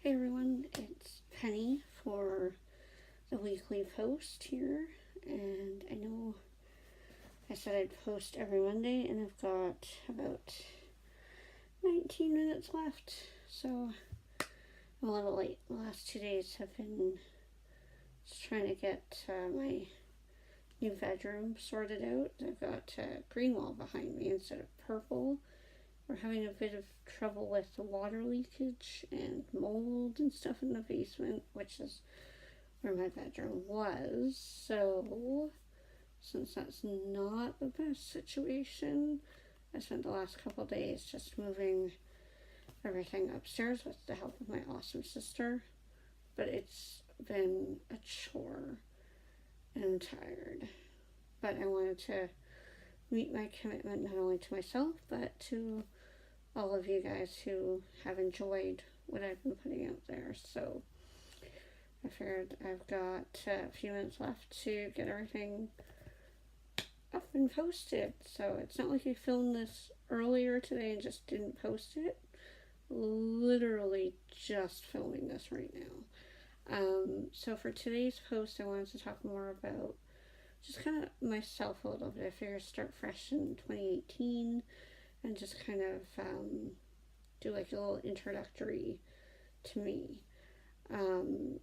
Hey everyone, it's Penny for the weekly post here, and I know I said I'd post every Monday, and I've got about 19 minutes left, so I'm a little late. The last 2 days have been just trying to get my new bedroom sorted out. I've got green wall behind me instead of purple. We're having a bit of trouble with the water leakage and mold and stuff in the basement, which is where my bedroom was. So, since that's not the best situation, I spent the last couple days just moving everything upstairs with the help of my awesome sister. But it's been a chore, and I'm tired. But I wanted to meet my commitment not only to myself, but to all of you guys who have enjoyed what I've been putting out there. So I figured I've got a few minutes left to get everything up and posted. So it's not like I filmed this earlier today and just didn't post it. Literally just filming this right now. So for today's post, I wanted to talk more about just kind of myself a little bit. I figured start fresh in 2018 and just kind of do like a little introductory to me. So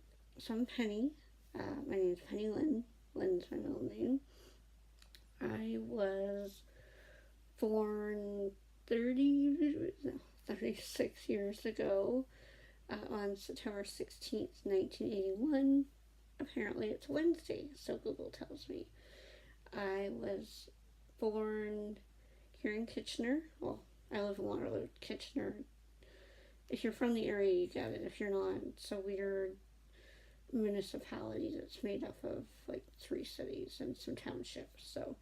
I'm Penny. My name is Penny Lynn. Lynn's my middle name. I was born 36 years ago on September 16th, 1981. Apparently it's Wednesday, so Google tells me. I was born here in Kitchener. Well, I live in Waterloo. Kitchener, if you're from the area, you get it. If you're not, it's a weird municipality that's made up of like 3 cities and some townships. So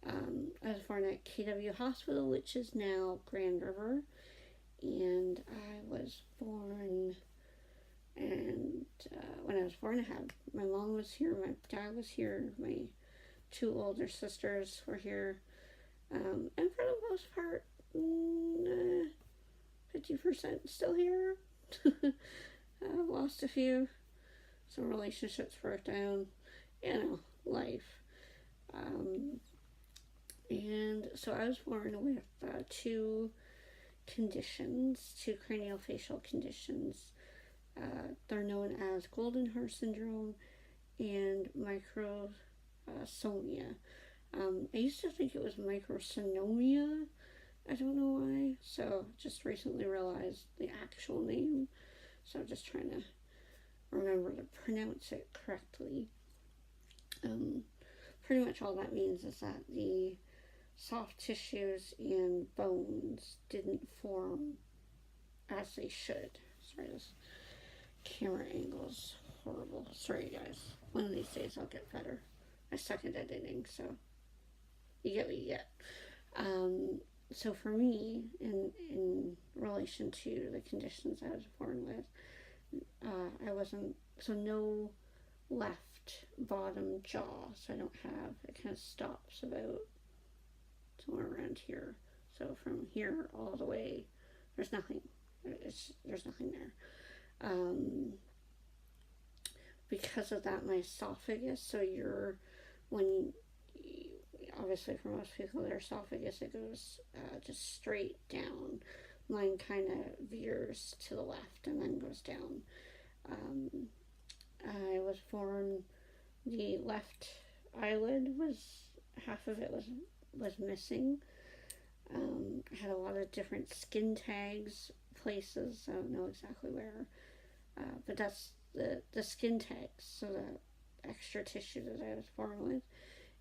I was born at KW Hospital, which is now Grand River, and I was born, and when I was born, I had my mom was here, my dad was here, my 2 older sisters were here, and for the most part, 50% still here. I've lost a few. Some relationships broke down. Life. And so I was born with 2 conditions, 2 craniofacial conditions. They're known as Goldenhar syndrome and microsomia. I used to think it was microsynomia. I don't know why. So just recently realized the actual name. So I'm just trying to remember to pronounce it correctly. Pretty much all that means is that the soft tissues and bones didn't form as they should. Sorry, this camera angle is horrible. Sorry, guys. One of these days I'll get better. I suck at editing, so you get what you get. So for me, in relation to the conditions I was born with, I wasn't, so no left bottom jaw, so I don't have, it kind of stops about somewhere around here. So from here all the way, there's nothing. There's nothing there. Because of that, my esophagus, so obviously for most people, their esophagus, it goes just straight down. Mine kind of veers to the left and then goes down. I was born, the left eyelid half of it was missing. I had a lot of different skin tags places. I don't know exactly where, but that's the skin tags. So the extra tissue that I was born with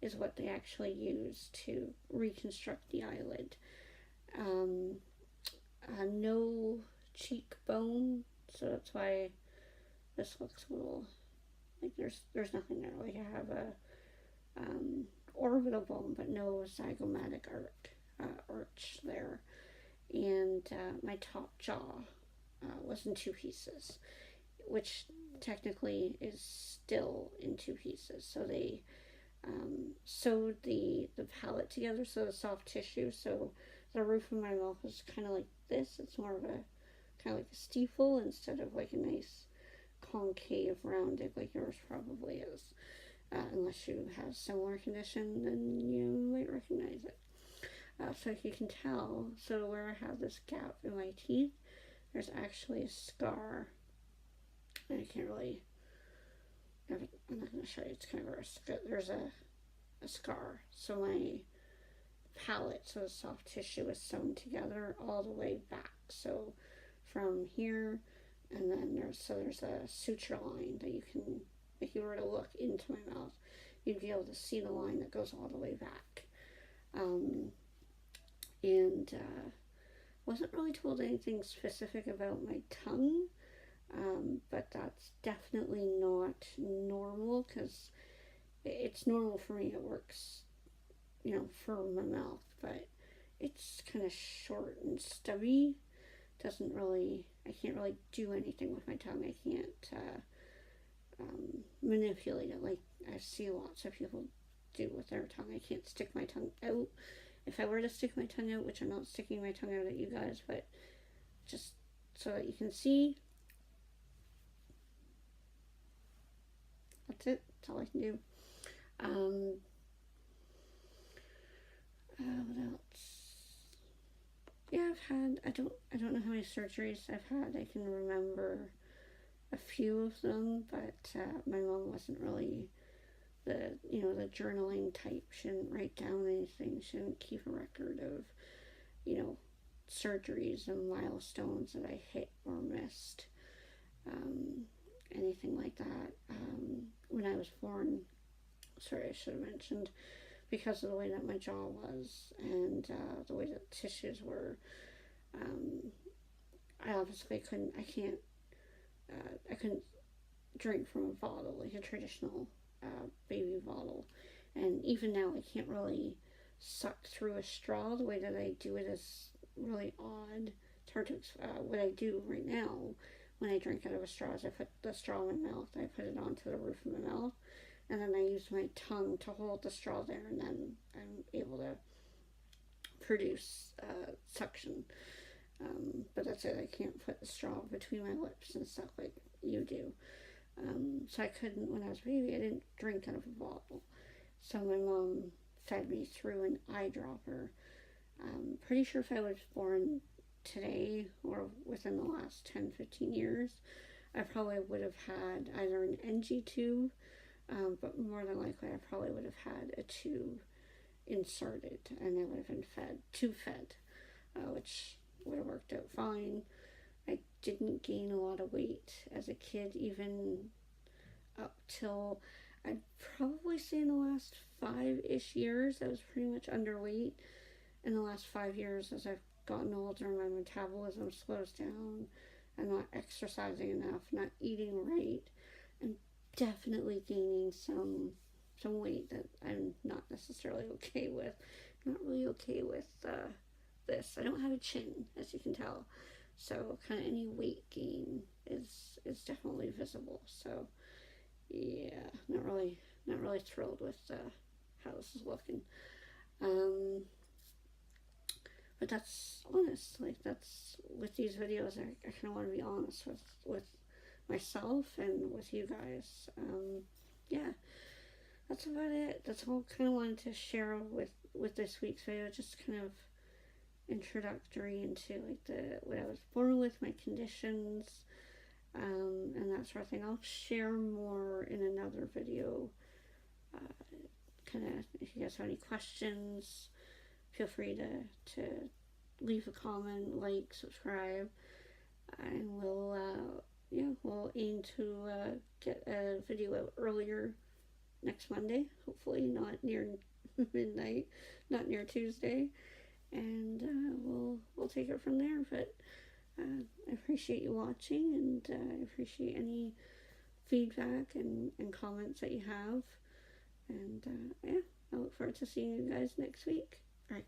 is what they actually use to reconstruct the eyelid. No cheekbone, so that's why this looks a little like there's nothing there. Like I have a orbital bone, but no zygomatic arch there, and my top jaw was in 2 pieces, which technically is still in 2 pieces. So they sewed the palate together, so the soft tissue. So the roof of my mouth was kind of like this. It's more of a kind of like a steeple instead of like a nice concave rounded like yours probably is. Unless you have similar condition, then you might recognize it. So if you can tell, so where I have this gap in my teeth, there's actually a scar. And I can't really, I'm not going to show you, it's kind of a, there's a scar. So my palate, so the soft tissue is sewn together all the way back. So from here, and then there's a suture line that you can, if you were to look into my mouth, you'd be able to see the line that goes all the way back. And wasn't really told anything specific about my tongue, but that's definitely not normal, because it's normal for me. It works, you know, for my mouth, but it's kind of short and stubby. Doesn't really, I can't really do anything with my tongue. I can't manipulate it like I see lots of people do with their tongue. I can't stick my tongue out. If I were to stick my tongue out, which I'm not sticking my tongue out at you guys, but just so that you can see, that's it. That's all I can do. What else? Yeah, I've had, I don't know how many surgeries I've had. I can remember a few of them, but my mom wasn't really the journaling type. She didn't write down anything. She didn't keep a record of, surgeries and milestones that I hit or missed. Anything like that. When I was born, sorry, I should have mentioned, because of the way that my jaw was and the way that the tissues were, I obviously couldn't drink from a bottle, like a traditional baby bottle. And even now, I can't really suck through a straw. The way that I do it is really odd. It's hard to what I do right now when I drink out of a straw is I put the straw in my mouth, I put it onto the roof of my mouth, and then I use my tongue to hold the straw there, and then I'm able to produce suction. But that's it. I can't put the straw between my lips and stuff like you do. So I couldn't, when I was a baby, I didn't drink out of a bottle. So my mom fed me through an eyedropper. Pretty sure if I was born today or within the last 10-15 years, I probably would have had either an NG tube, but more than likely I probably would have had a tube inserted, and I would have been tube fed, which would have worked out fine. I didn't gain a lot of weight as a kid, even up till, I'd probably say in the last 5-ish years, I was pretty much underweight. In the last 5 years, as I've gotten older, my metabolism slows down. I'm not exercising enough, not eating right, and definitely gaining some weight that I'm not necessarily okay with. I'm not really okay with this. I don't have a chin, as you can tell. So kind of any weight gain is definitely visible. So yeah, not really thrilled with how this is looking. But that's honest. Like, that's, with these videos, I kind of want to be honest with myself and with you guys. Yeah, that's about it. That's all I kind of wanted to share with this week's video. Just kind of introductory into like what I was born with, my conditions, and that sort of thing. I'll share more in another video. Kind of, if you guys have any questions, feel free to leave a comment, like, subscribe, and we'll aim to get a video out earlier next Monday, hopefully not near midnight, not near Tuesday, and we'll take it from there. But I appreciate you watching, and I appreciate any feedback and comments that you have, and yeah, I look forward to seeing you guys next week. All right.